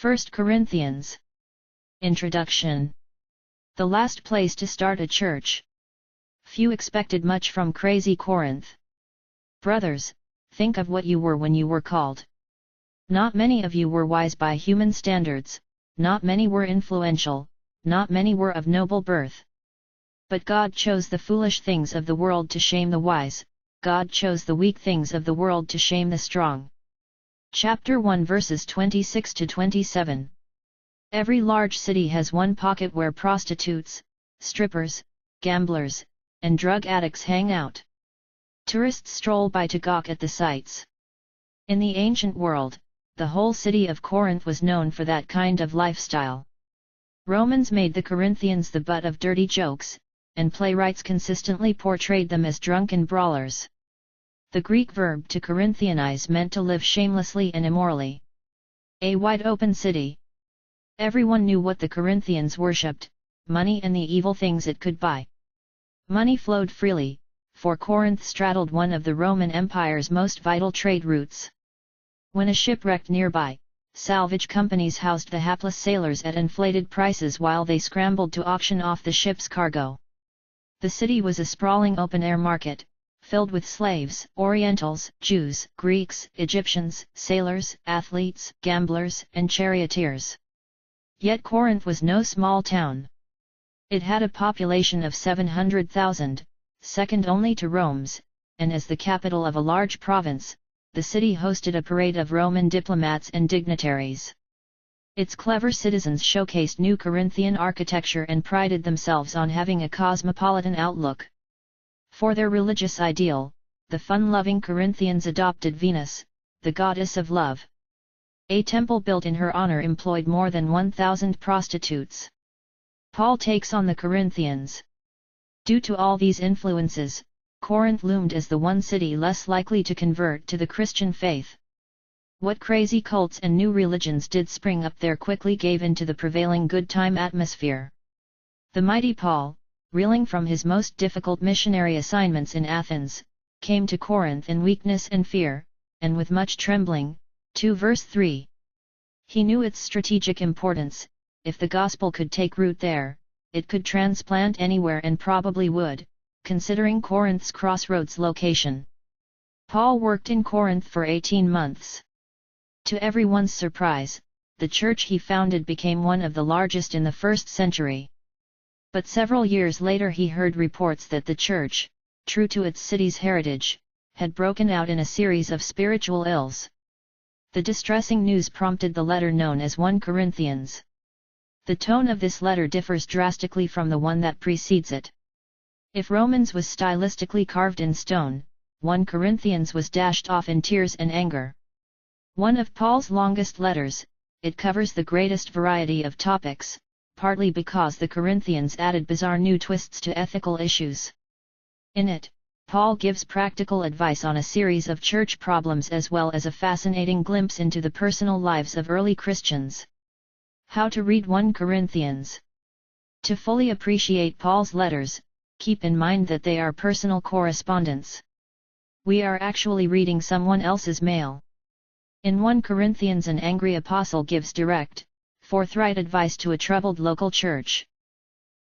1 Corinthians. Introduction. The last place to start a church. Few expected much from crazy Corinth. Brothers, think of what you were when you were called. Not many of you were wise by human standards, not many were influential, not many were of noble birth. But God chose the foolish things of the world to shame the wise, God chose the weak things of the world to shame the strong. Chapter 1 verses 26 to 27. Every large city has one pocket where prostitutes, strippers, gamblers, and drug addicts hang out. Tourists stroll by to gawk at the sights. In the ancient world, the whole city of Corinth was known for that kind of lifestyle. Romans made the Corinthians the butt of dirty jokes, and playwrights consistently portrayed them as drunken brawlers. The Greek verb to Corinthianize meant to live shamelessly and immorally. A wide-open city. Everyone knew what the Corinthians worshipped: money and the evil things it could buy. Money flowed freely, for Corinth straddled one of the Roman Empire's most vital trade routes. When a ship wrecked nearby, salvage companies housed the hapless sailors at inflated prices while they scrambled to auction off the ship's cargo. The city was a sprawling open-air market, filled with slaves, Orientals, Jews, Greeks, Egyptians, sailors, athletes, gamblers, and charioteers. Yet Corinth was no small town. It had a population of 700,000, second only to Rome's, and as the capital of a large province, the city hosted a parade of Roman diplomats and dignitaries. Its clever citizens showcased new Corinthian architecture and prided themselves on having a cosmopolitan outlook. For their religious ideal, the fun-loving Corinthians adopted Venus, the goddess of love. A temple built in her honor employed more than 1,000 prostitutes. Paul takes on the Corinthians. Due to all these influences, Corinth loomed as the one city less likely to convert to the Christian faith. What crazy cults and new religions did spring up there quickly gave in to the prevailing good-time atmosphere. The mighty Paul, reeling from his most difficult missionary assignments in Athens, came to Corinth in weakness and fear, and with much trembling. 2 verse 3. He knew its strategic importance. If the gospel could take root there, it could transplant anywhere and probably would, considering Corinth's crossroads location. Paul worked in Corinth for 18 months. To everyone's surprise, the church he founded became one of the largest in the 1st century. But several years later he heard reports that the church, true to its city's heritage, had broken out in a series of spiritual ills. The distressing news prompted the letter known as 1 Corinthians. The tone of this letter differs drastically from the one that precedes it. If Romans was stylistically carved in stone, 1 Corinthians was dashed off in tears and anger. One of Paul's longest letters, it covers the greatest variety of topics, partly because the Corinthians added bizarre new twists to ethical issues. In it, Paul gives practical advice on a series of church problems as well as a fascinating glimpse into the personal lives of early Christians. How to read 1 Corinthians. To fully appreciate Paul's letters, keep in mind that they are personal correspondence. We are actually reading someone else's mail. In 1 Corinthians, an angry apostle gives direct, forthright advice to a troubled local church.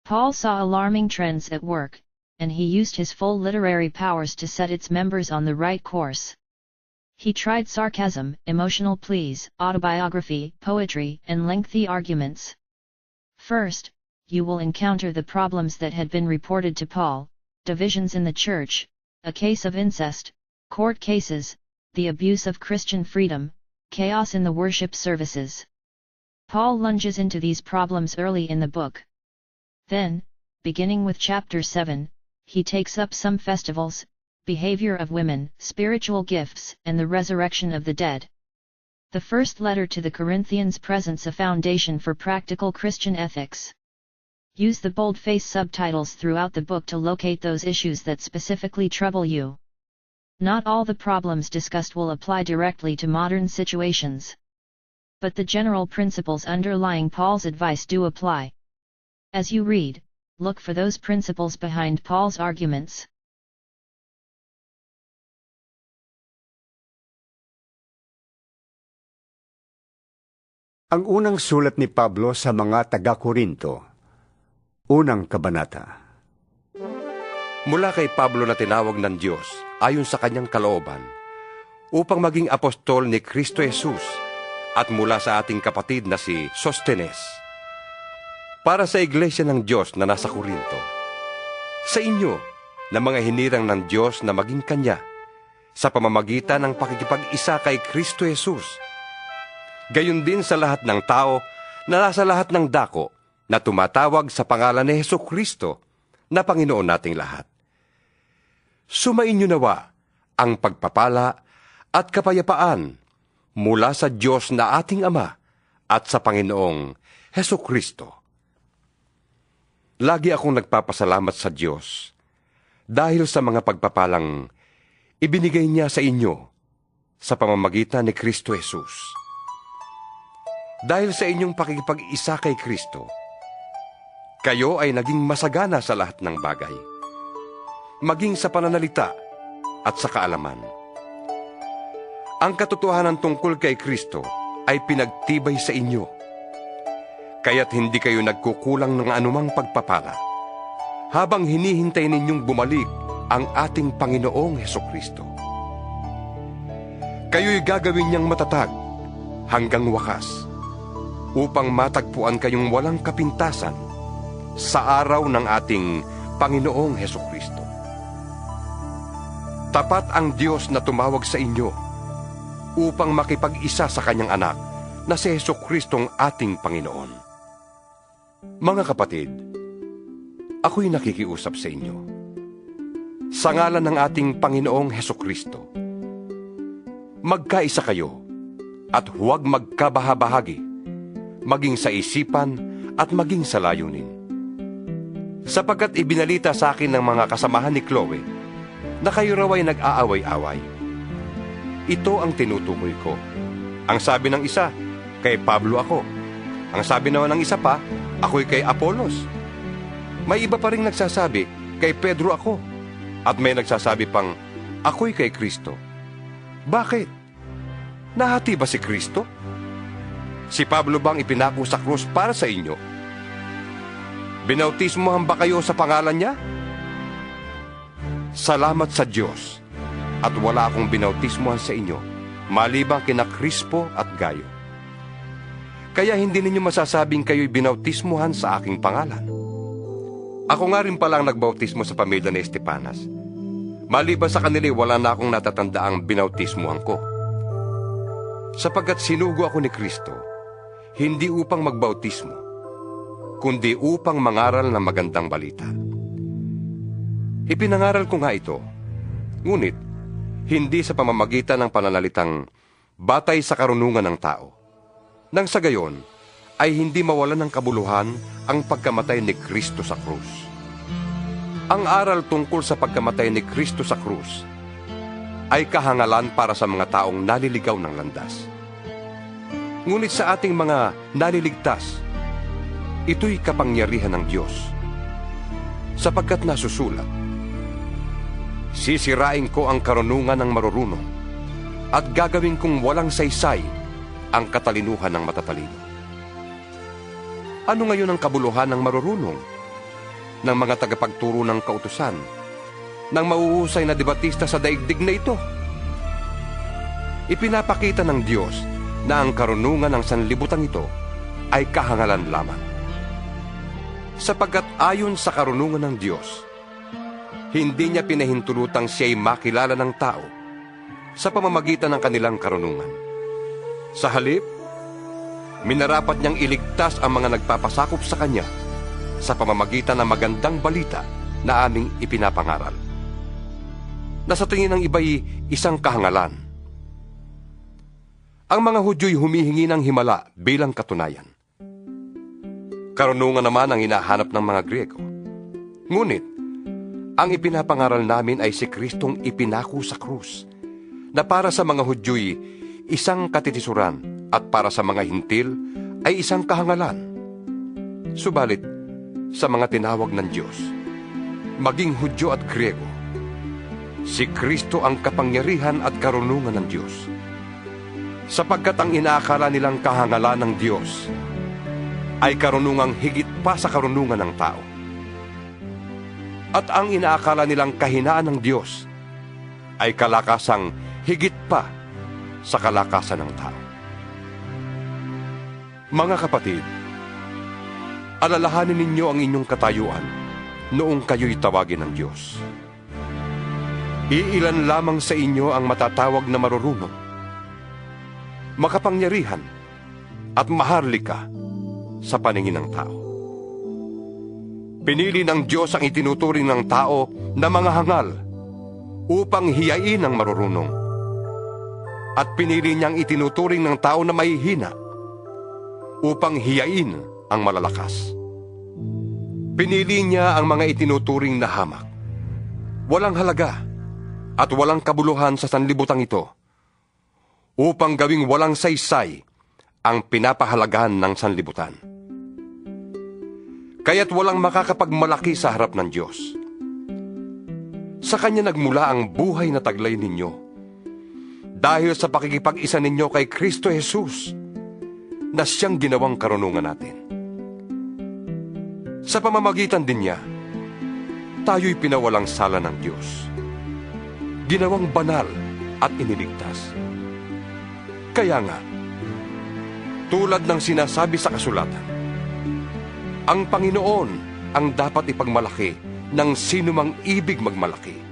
Paul saw alarming trends at work, and he used his full literary powers to set its members on the right course. He tried sarcasm, emotional pleas, autobiography, poetry, and lengthy arguments. First, you will encounter the problems that had been reported to Paul: divisions in the church, a case of incest, court cases, the abuse of Christian freedom, chaos in the worship services. Paul lunges into these problems early in the book. Then, beginning with chapter 7, he takes up some festivals, behavior of women, spiritual gifts, and the resurrection of the dead. The first letter to the Corinthians presents a foundation for practical Christian ethics. Use the boldface subtitles throughout the book to locate those issues that specifically trouble you. Not all the problems discussed will apply directly to modern situations. But the general principles underlying Paul's advice do apply. As you read, look for those principles behind Paul's arguments. Ang unang sulat ni Pablo sa mga taga-Korinto, unang kabanata. Mula kay Pablo na tinawag ng Diyos ayon sa kanyang kalooban, upang maging apostol ni Kristo Jesus, at mula sa ating kapatid na si Sosthenes, para sa iglesia ng Diyos na nasa Korinto, sa inyo na mga hinirang ng Diyos na maging Kanya, sa pamamagitan ng pakikipag-isa kay Kristo Jesus, gayon din sa lahat ng tao na nasa lahat ng dako na tumatawag sa pangalan ni Hesukristo na Panginoon nating lahat. Sumainyo nawa ang pagpapala at kapayapaan mula sa Diyos na ating Ama at sa Panginoong Hesukristo. Lagi akong nagpapasalamat sa Diyos dahil sa mga pagpapalang ibinigay niya sa inyo sa pamamagitan ni Kristo Jesus. Dahil sa inyong pakikipag-isa kay Kristo, kayo ay naging masagana sa lahat ng bagay, maging sa pananalita at sa kaalaman. Ang katotohanan tungkol kay Kristo ay pinagtibay sa inyo, kaya't hindi kayo nagkukulang ng anumang pagpapala, habang hinihintay ninyong bumalik ang ating Panginoong Hesukristo. Kayo'y gagawin niyang matatag hanggang wakas, upang matagpuan kayong walang kapintasan sa araw ng ating Panginoong Hesukristo. Tapat ang Diyos na tumawag sa inyo upang makipag-isa sa Kanyang anak na si Hesukristong ating Panginoon. Mga kapatid, ako'y nakikiusap sa inyo. Sa ngalan ng ating Panginoong Hesukristo, magkaisa kayo at huwag magkabahabahagi, maging sa isipan at maging sa layunin. Sapagkat ibinalita sa akin ng mga kasamahan ni Chloe na kayo raw ay nag-aaway-away. Ito ang tinutukoy ko. Ang sabi ng isa, kay Pablo ako. Ang sabi naman ng isa pa, ako'y kay Apolos. May iba pa ring nagsasabi, kay Pedro ako. At may nagsasabi pang, ako'y kay Kristo. Bakit? Nahati ba si Kristo? Si Pablo bang ipinako sa krus para sa inyo? Binautismohan ba kayo sa pangalan niya? Salamat sa Diyos, at wala akong binautismohan sa inyo, maliban kina Crispus at Gaius. Kaya hindi ninyo masasabing kayo'y binautismohan sa aking pangalan. Ako nga rin palang nagbautismo sa pamilya ni Stephanas. Maliban sa kanila, wala na akong natatandaang binautismohan ko. Sapagkat sinugo ako ni Kristo, hindi upang magbautismo, kundi upang mangaral ng magandang balita. Ipinangaral ko nga ito, ngunit hindi sa pamamagitan ng pananalitang batay sa karunungan ng tao, nang sa gayon ay hindi mawalan ng kabuluhan ang pagkamatay ni Kristo sa krus. Ang aral tungkol sa pagkamatay ni Kristo sa krus ay kahangalan para sa mga taong naliligaw ng landas. Ngunit sa ating mga naliligtas, ito'y kapangyarihan ng Diyos. Sapagkat nasusulat, sisirain ko ang karunungan ng marurunong at gagawin kong walang saysay ang katalinuhan ng matatalino. Ano ngayon ang kabuluhan ng marurunong, ng mga tagapagturo ng kautusan, ng mauhusay na debatista sa daigdig na ito? Ipinapakita ng Diyos na ang karunungan ng sanlibutan ito ay kahangalan lamang. Sapagkat ayon sa karunungan ng Diyos, hindi niya pinahintulutang siya'y makilala ng tao sa pamamagitan ng kanilang karunungan. Sa halip, minarapat niyang iligtas ang mga nagpapasakop sa kanya sa pamamagitan ng magandang balita na aming ipinapangaral, na sa tingin ng iba'y isang kahangalan. Ang mga Hudyo'y humihingi ng himala bilang katunayan. Karunungan naman ang hinahanap ng mga Griego. Ngunit, ang ipinapangaral namin ay si Kristong ipinako sa krus, na para sa mga Hudyo'y isang katitisuran at para sa mga Hintil ay isang kahangalan. Subalit, sa mga tinawag ng Diyos, maging Hudyo at Griego, si Kristo ang kapangyarihan at karunungan ng Diyos. sapagkat ang inaakala nilang kahangalan ng Diyos ay karunungang higit pa sa karunungan ng tao. At ang inaakala nilang kahinaan ng Diyos ay kalakasang higit pa sa kalakasan ng tao. Mga kapatid, alalahanin ninyo ang inyong katayuan noong kayo'y tawagin ng Diyos. Iilan lamang sa inyo ang matatawag na marurunong, makapangyarihan at maharlika sa paningin ng tao. Pinili ng Diyos ang itinuturing ng tao na mga hangal upang hiyain ang marurunong, at pinili niyang itinuturing ng tao na mahihina upang hiyain ang malalakas. Pinili niya ang mga itinuturing na hamak, walang halaga at walang kabuluhan sa sanlibutan ito, upang gawing walang saysay ang pinapahalagahan ng sanlibutan. Kaya't walang makakapagmalaki sa harap ng Diyos. Sa Kanya nagmula ang buhay na taglay ninyo, dahil sa pakikipag-isa ninyo kay Kristo Jesus, na siyang ginawang karunungan natin. Sa pamamagitan din niya, tayo'y pinawalang sala ng Diyos, ginawang banal at iniligtas. Kaya nga, tulad ng sinasabi sa kasulatan, ang Panginoon ang dapat ipagmalaki ng sinumang ibig magmalaki.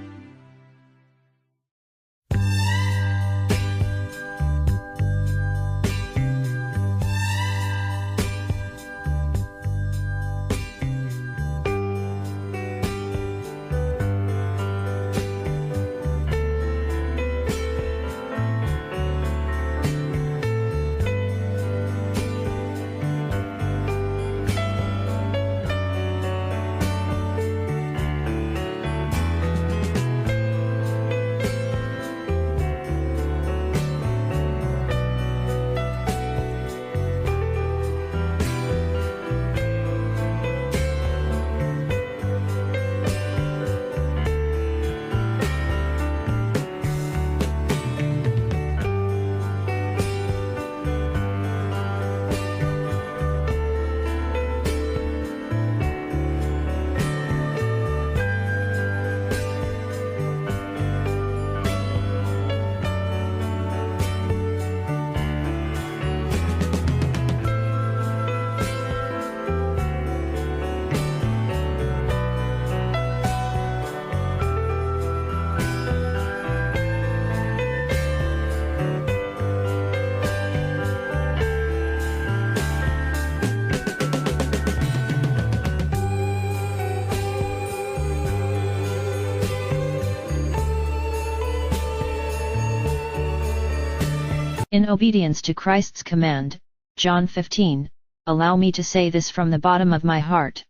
In obedience to Christ's command, John 15, allow me to say this from the bottom of my heart.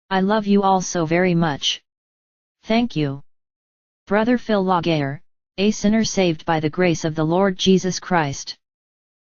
I love you all so very much. Thank you. Brother Phil Laguerre, a sinner saved by the grace of the Lord Jesus Christ.